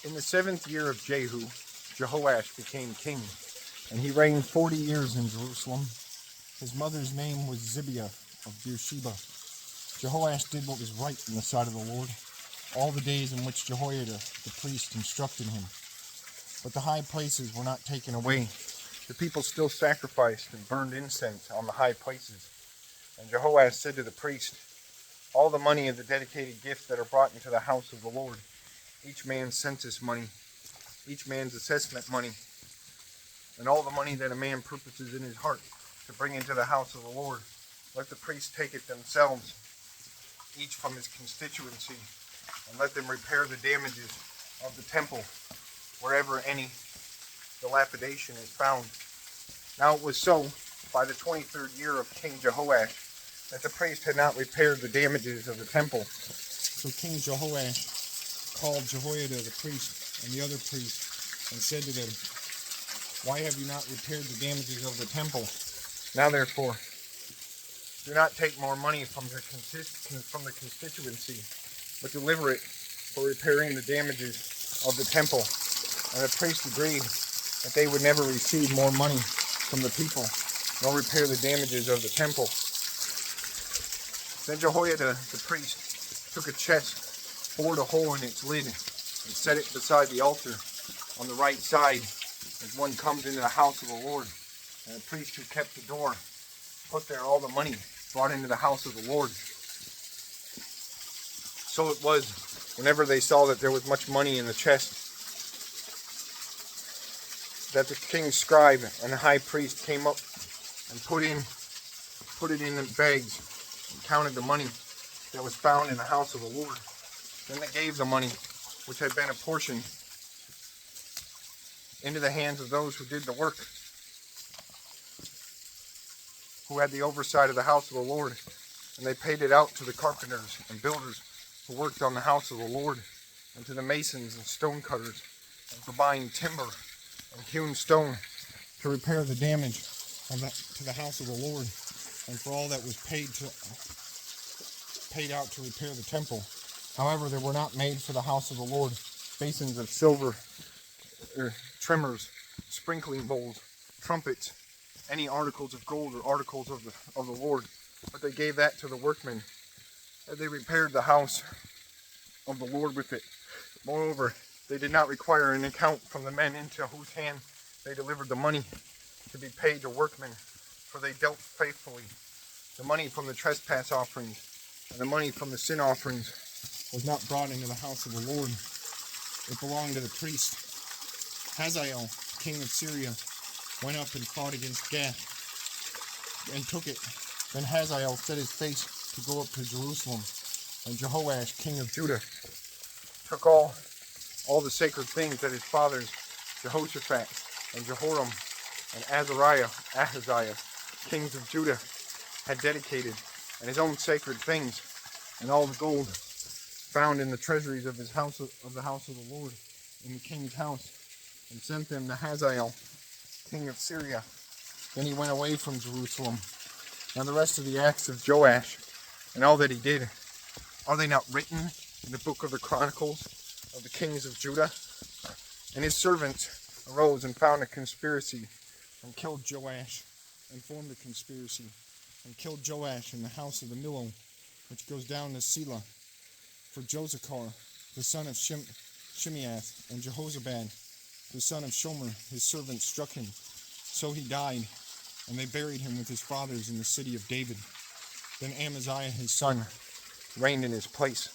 In the 7th year of Jehu, Jehoash became king, and he reigned 40 years in Jerusalem. His mother's name was Zibiah of Beersheba. Jehoash did what was right in the sight of the Lord, all the days in which Jehoiada the priest instructed him. But the high places were not taken away. The people still sacrificed and burned incense on the high places. And Jehoash said to the priest, "All the money of the dedicated gifts that are brought into the house of the Lord, each man's census money, each man's assessment money, and all the money that a man purposes in his heart to bring into the house of the Lord, let the priests take it themselves, each from his constituency, and let them repair the damages of the temple wherever any dilapidation is found." Now it was so, by the 23rd year of King Jehoash, that the priest had not repaired the damages of the temple. So King Jehoash called Jehoiada the priest and the other priests and said to them, "Why have you not repaired the damages of the temple? Now therefore, do not take more money from the constituency, but deliver it for repairing the damages of the temple." And the priests agreed that they would never receive more money from the people, nor repair the damages of the temple. Then Jehoiada the priest took a chest, bored a hole in its lid, and set it beside the altar on the right side as one comes into the house of the Lord. And the priest who kept the door put there all the money brought into the house of the Lord. So it was, whenever they saw that there was much money in the chest, that the king's scribe and the high priest came up and put it in the bags and counted the money that was found in the house of the Lord. Then they gave the money, which had been apportioned, into the hands of those who did the work, who had the oversight of the house of the Lord, and they paid it out to the carpenters and builders who worked on the house of the Lord, and to the masons and stone cutters, and for buying timber and hewn stone to repair the damage to the house of the Lord, and for all that was paid out to repair the temple. However, there were not made for the house of the Lord basins of silver, trimmers, sprinkling bowls, trumpets, any articles of gold or articles of the Lord, but they gave that to the workmen, and they repaired the house of the Lord with it. Moreover, they did not require an account from the men into whose hand they delivered the money to be paid to workmen, for they dealt faithfully. The money from the trespass offerings and the money from the sin offerings was not brought into the house of the Lord. It belonged to the priest. Hazael, king of Syria, went up and fought against Gath and took it. Then Hazael set his face to go up to Jerusalem, and Jehoash, king of Judah, took all the sacred things that his fathers, Jehoshaphat and Jehoram and Ahaziah, kings of Judah, had dedicated, and his own sacred things, and all the gold found in the treasuries of his house of the house of the Lord in the king's house, and sent them to Hazael, king of Syria. Then he went away from Jerusalem. Now the rest of the acts of Joash and all that he did, are they not written in the book of the Chronicles of the kings of Judah? And his servants arose and found a conspiracy and killed Joash, and formed a conspiracy and killed Joash in the house of the Millo, which goes down to Selah. For Josachar, the son of Shimeath, and Jehozabad, the son of Shomer, his servant, struck him. So he died, and they buried him with his fathers in the city of David. Then Amaziah his son reigned in his place.